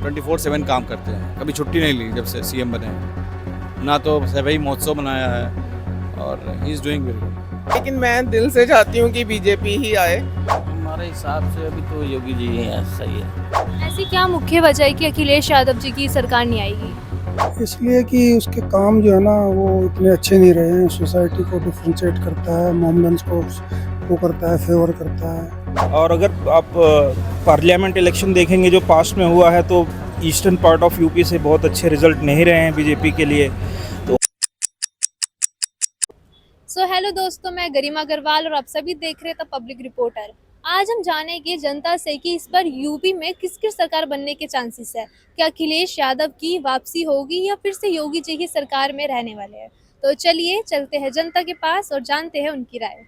24/7 काम करते हैं, कभी छुट्टी नहीं ली जब से सीएम बने हैं। ना तो सभई महोत्सव मनाया है और he is doing very good. लेकिन मैं दिल से चाहती हूँ कि बीजेपी ही आए। हमारे हिसाब से अभी तो योगी जी ही हैं, सही है। ऐसी क्या मुख्य वजह है कि अखिलेश यादव जी की सरकार नहीं आएगी? इसलिए कि उसके काम जो है ना वो इतने अच्छे नहीं रहे हैं। सोसाइटी को डिफ्रेंशिएट करता है, मोमडन्स को वो करता है, फेवर करता है। और अगर आप पार्लियामेंट इलेक्शन देखेंगे जो पास्ट में हुआ है तो ईस्टर्न पार्ट ऑफ यूपी से बहुत अच्छे रिजल्ट नहीं रहे हैं बीजेपी के लिए। हेलो दोस्तों, मैं गरिमा अग्रवाल और आप सभी देख रहे थे पब्लिक रिपोर्टर। आज हम जानेंगे जनता से कि इस पर यूपी में किसकी सरकार बनने के चांसेस है। क्या अखिलेश यादव की वापसी होगी या फिर से योगी जी की सरकार में रहने वाले हैं? तो चलिए चलते हैं जनता के पास और जानते हैं उनकी राय।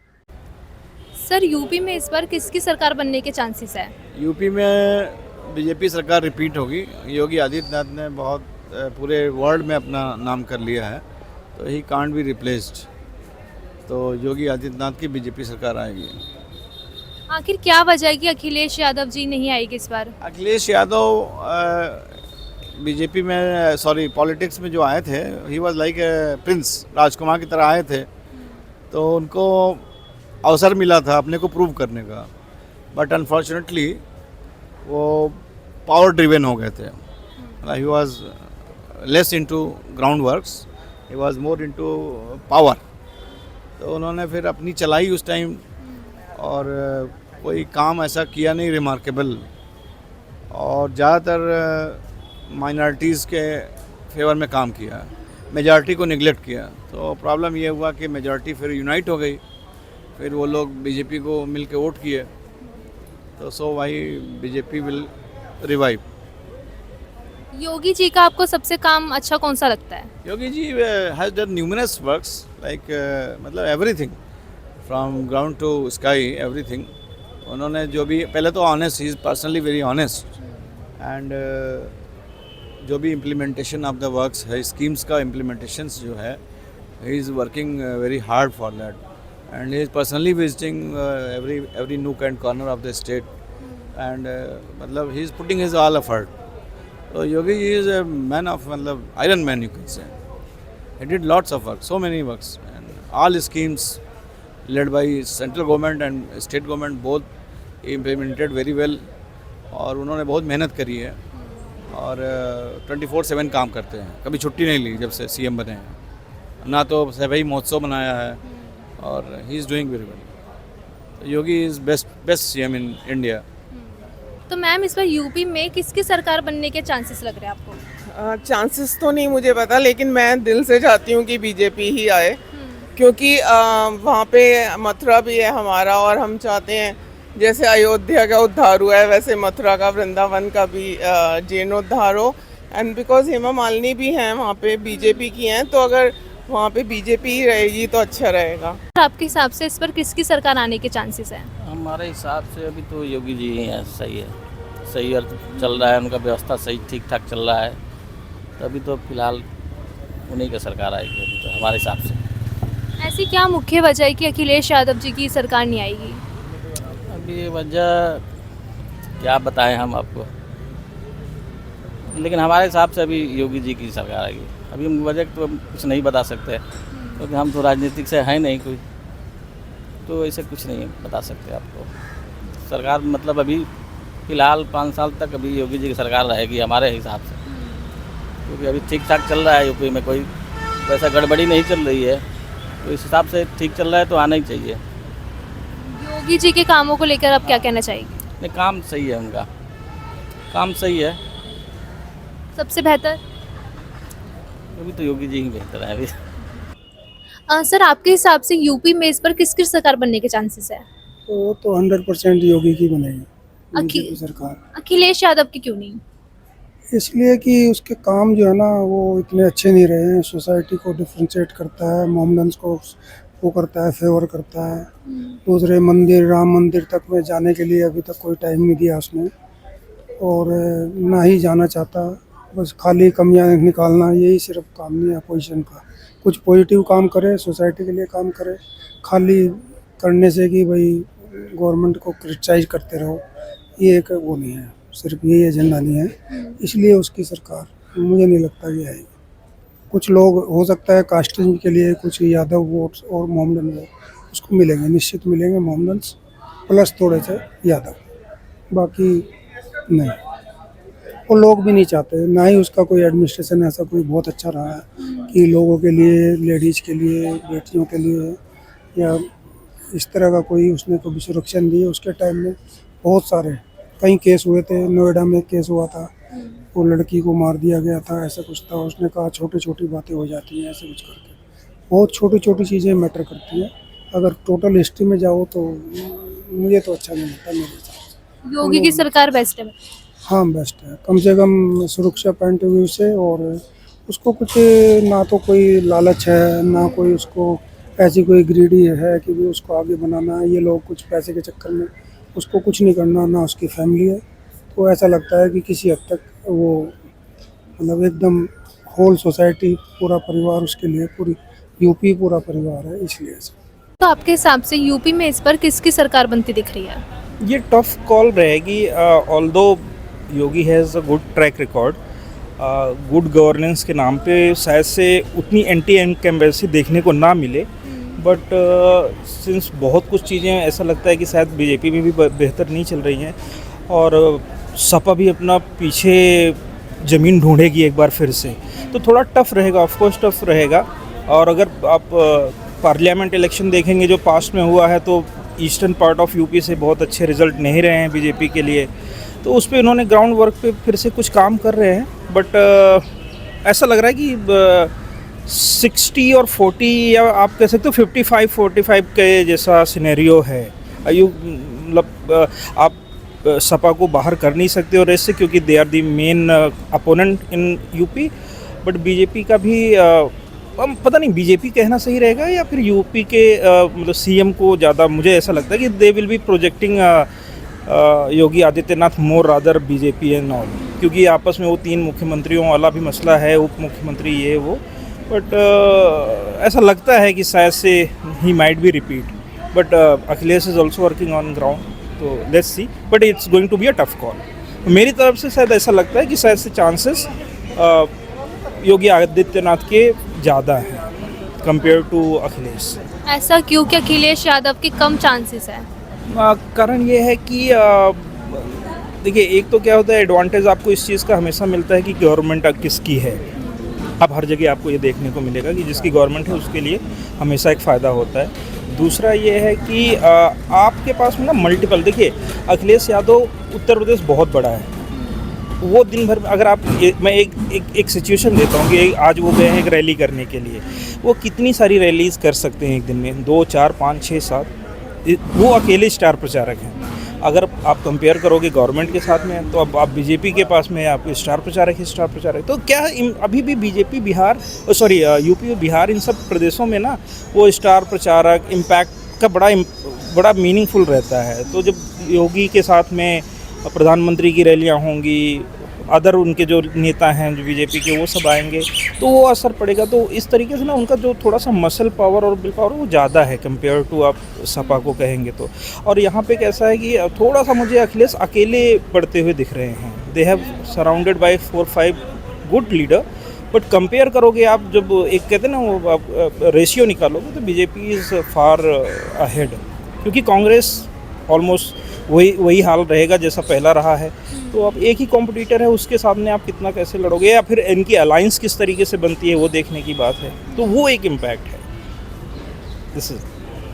सर, यूपी में इस बार किसकी सरकार बनने के चांसेस है? यूपी में बीजेपी सरकार रिपीट होगी। योगी आदित्यनाथ ने बहुत पूरे वर्ल्ड में अपना नाम कर लिया है, तो ही कांट बी रिप्लेस्ड। तो योगी आदित्यनाथ की बीजेपी सरकार आएगी। आखिर क्या वजह है कि अखिलेश यादव जी नहीं आएगी इस बार? अखिलेश यादव बीजेपी में पॉलिटिक्स में जो आए थे, ही वाज लाइक प्रिंस, राजकुमार की तरह आए थे, तो उनको अवसर मिला था अपने को प्रूव करने का। बट अनफॉर्चुनेटली वो पावर ड्रिवन हो गए थे। He was less into ground works, he was more into power. तो उन्होंने फिर अपनी चलाई उस टाइम और कोई काम ऐसा किया नहीं रिमार्केबल, और ज़्यादातर माइनॉरिटीज़ के फेवर में काम किया, मेजॉरिटी को निगलेक्ट किया। तो प्रॉब्लम ये हुआ कि मेजॉरिटी फिर यूनाइट हो गई, फिर वो लोग बीजेपी को मिल के वोट किए, तो so why BJP will revive. Yogi ji का आपको सबसे काम अच्छा कौन सा लगता है? Yogi ji has done numerous works like मतलब everything from ground to sky, everything. उन्होंने जो भी पहले तो honest, he is personally very honest, and जो भी इम्प्लीमेंटेशन ऑफ द वर्क्स है, स्कीम्स का इम्प्लीमेंटेशंस जो है, he is working very hard for that, and he is personally visiting every nook and corner of the state, and मतलब he is putting his all effort. So Yogi is a man of Iron Man, you can say. He did lots of work, so many works, and all schemes led by central government and state government both implemented very well. और उन्होंने बहुत मेहनत करी है और 24/7 काम करते हैं, कभी छुट्टी नहीं ली जब से सीएम बने हैं। ना तो सभई महोत्सव मनाया है और he is doing very well. Yogi is best CM in India. तो मैम, इस बार यूपी में किसकी सरकार बनने के चांसेस लग रहे हैं आपको? चांसेस तो नहीं मुझे पता, लेकिन मैं दिल से चाहती हूँ कि बीजेपी ही आए, क्योंकि वहाँ पे मथुरा भी है हमारा, और हम चाहते हैं जैसे अयोध्या का उद्धार हुआ है वैसे मथुरा का, वृंदावन का भी जीर्णोद्धार हो। एंड बिकॉज हेमा मालिनी भी हैं वहाँ पे, बीजेपी की हैं, तो अगर वहाँ पे बीजेपी ही रहेगी तो अच्छा रहेगा। आपके हिसाब से इस पर किसकी सरकार आने के चांसेस हैं? हमारे हिसाब से अभी तो योगी जी ही हैं, सही है। सही और चल रहा है, उनका व्यवस्था सही ठीक ठाक चल रहा है, तभी तो फिलहाल उन्हीं की सरकार आएगी अभी तो हमारे हिसाब से। ऐसी क्या मुख्य वजह है कि अखिलेश यादव जी की सरकार नहीं आएगी? अभी ये वजह क्या बताएं हम आपको, लेकिन हमारे हिसाब से अभी योगी जी की सरकार आएगी। अभी हम वजह तो कुछ नहीं बता सकते, क्योंकि हम तो राजनीतिक से हैं नहीं कोई, तो ऐसे कुछ नहीं बता सकते आपको। सरकार मतलब अभी फ़िलहाल 5 साल तक अभी योगी जी की सरकार रहेगी हमारे हिसाब से, क्योंकि अभी ठीक ठाक चल रहा है यूपी में, कोई वैसा गड़बड़ी नहीं चल रही है, तो इस हिसाब से ठीक चल रहा है तो आना ही चाहिए। योगी जी के कामों को लेकर आप क्या कहना चाहेंगे? नहीं, काम सही है, उनका काम सही है। सबसे बेहतर? अभी तो योगी जी ही बेहतर है अभी। सर, आपके हिसाब से यूपी में इस पर किसकी सरकार बनने के चांसेस है? तो 100% योगी की बनेगी अखि- बीजेपी सरकार। अखिलेश यादव की क्यों नहीं? इसलिए कि उसके काम जो है ना वो इतने अच्छे नहीं रहे हैं। सोसाइटी को डिफ्रेंशिएट करता है, मोमडन्स को वो करता है, फेवर करता है। दूसरे मंदिर, राम मंदिर तक में जाने के लिए अभी तक कोई टाइम नहीं दिया उसने, और ना ही जाना चाहता। बस खाली कमियां निकालना, यही सिर्फ काम नहीं है अपोजिशन का। कुछ पॉजिटिव काम करे, सोसाइटी के लिए काम करे, खाली करने से कि भाई गवर्नमेंट को क्रिटिसाइज करते रहो, ये एक वो नहीं है। सिर्फ यही एजेंडा नहीं है, इसलिए उसकी सरकार मुझे नहीं लगता कि आएगी। कुछ लोग हो सकता है कास्टिज्म के लिए कुछ यादव वोट्स और मोहम्मदन वोट उसको मिलेंगे, निश्चित मिलेंगे, मोहम्मदन प्लस थोड़े से यादव, बाकी नहीं। और लोग भी नहीं चाहते, ना ही उसका कोई एडमिनिस्ट्रेशन ऐसा कोई बहुत अच्छा रहा है कि लोगों के लिए, लेडीज़ के लिए, बेटियों के लिए या इस तरह का कोई उसने कभी सुरक्षा नहीं दी है। उसके टाइम में बहुत सारे कई केस हुए थे, नोएडा में केस हुआ था, वो लड़की को मार दिया गया था, ऐसा कुछ था। उसने कहा छोटी छोटी बातें हो जाती हैं, ऐसे कुछ करके बहुत छोटी छोटी चीज़ें मैटर करती हैं। अगर टोटल हिस्ट्री में जाओ तो मुझे तो अच्छा नहीं लगता मेरे हिसाब से। योगी की सरकार बेस्ट है। हाँ बेस्ट है, कम से कम सुरक्षा पॉइंट ऑफ व्यू से, और उसको कुछ ना तो कोई लालच है, ना कोई उसको ऐसी कोई ग्रीडी है कि भी उसको आगे बनाना है। ये लोग कुछ पैसे के चक्कर में उसको कुछ नहीं करना, ना उसकी फैमिली है। तो ऐसा लगता है कि किसी हद तक वो मतलब एकदम होल सोसाइटी, पूरा परिवार उसके लिए, पूरी यूपी पूरा परिवार है, इसलिए से। तो आपके हिसाब से यूपी में इस पर किसकी सरकार बनती दिख रही है? ये टफ कॉल रहेगी। Although Yogi has a good track record, good governance के नाम पे शायद से उतनी एंटी इनकम्बेंसी देखने को ना मिले, बट सिंस बहुत कुछ चीज़ें ऐसा लगता है कि शायद बीजेपी में भी बेहतर नहीं चल रही हैं, और सपा भी अपना पीछे ज़मीन ढूंढेगी एक बार फिर से, तो थोड़ा टफ रहेगा, ऑफकोर्स टफ रहेगा। और अगर आप पार्लियामेंट इलेक्शन देखेंगे जो पास्ट में हुआ है, तो ईस्टर्न पार्ट ऑफ यूपी से बहुत अच्छे रिजल्ट नहीं रहे हैं बीजेपी के लिए, तो उस पर इन्होंने ग्राउंड वर्क पे फिर से कुछ काम कर रहे हैं। बट ऐसा लग रहा है कि 60 और 40 या आप कह सकते हो 55-45 के जैसा सिनेरियो है। मतलब आप सपा को बाहर कर नहीं सकते और ऐसे, क्योंकि they are the main opponent in UP. But BJP का भी पता नहीं बीजेपी कहना सही रहेगा या फिर यूपी के मतलब सीएम को ज़्यादा, मुझे ऐसा लगता है कि they will be projecting Yogi Adityanath more rather BJP and all, क्योंकि आपस में वो 3 मुख्यमंत्रियों वाला भी मसला है, उप मुख्यमंत्री ये वो। बट ऐसा लगता है कि शायद से he might be repeat, but Akhilesh is also working on ground, तो let's see. But it's going to be a tough call. मेरी तरफ से शायद ऐसा लगता है कि शायद से चांसेस योगी आदित्यनाथ के ज़्यादा हैं कंपेयर टू अखिलेश। ऐसा क्यों कि अखिलेश यादव के कम चांसेस है? कारण ये है कि देखिए, एक तो क्या होता है, एडवांटेज आपको इस चीज़ का हमेशा मिलता है कि गवर्नमेंट किसकी है। अब हर जगह आपको ये देखने को मिलेगा कि जिसकी गवर्नमेंट है उसके लिए हमेशा एक फ़ायदा होता है। दूसरा ये है कि आपके पास में ना मल्टीपल, देखिए अखिलेश यादव उत्तर प्रदेश बहुत बड़ा है, वो दिन भर अगर आप मैं एक सिचुएशन देता हूँ कि आज वो गए हैं एक रैली करने के लिए, वो कितनी सारी रैलीज़ कर सकते हैं एक दिन में, 2, 4, 5, 6, 7, वो अकेले स्टार प्रचारक हैं। अगर आप कंपेयर करोगे गवर्नमेंट के साथ में, तो अब आप बीजेपी के पास में आप स्टार प्रचारक है। तो क्या अभी भी बीजेपी बिहार, सॉरी यूपी और बिहार, इन सब प्रदेशों में ना वो स्टार प्रचारक इम्पैक्ट का बड़ा मीनिंगफुल रहता है। तो जब योगी के साथ में प्रधानमंत्री की रैलियां होंगी, अदर उनके जो नेता हैं जो बीजेपी के, वो सब आएंगे, तो वो असर पड़ेगा। तो इस तरीके से ना उनका जो थोड़ा सा मसल पावर और विल पावर वो ज़्यादा है कंपेयर टू आप सपा को कहेंगे तो। और यहाँ पे कैसा है कि थोड़ा सा मुझे अखिलेश अकेले पड़ते हुए दिख रहे हैं। They have surrounded by 4-5 good leader, but compare करोगे आप, जब एक कहते हैं ना वो आप रेशियो निकालोगे, तो बीजेपी इज़ फार अहेड, क्योंकि कांग्रेस ऑलमोस्ट वही हाल रहेगा जैसा पहला रहा है। तो अब एक ही कॉम्पिटिटर है, उसके सामने आप कितना कैसे लड़ोगे, या फिर इनकी अलायंस किस तरीके से बनती है, वो देखने की बात है। तो वो एक इम्पैक्ट है। This is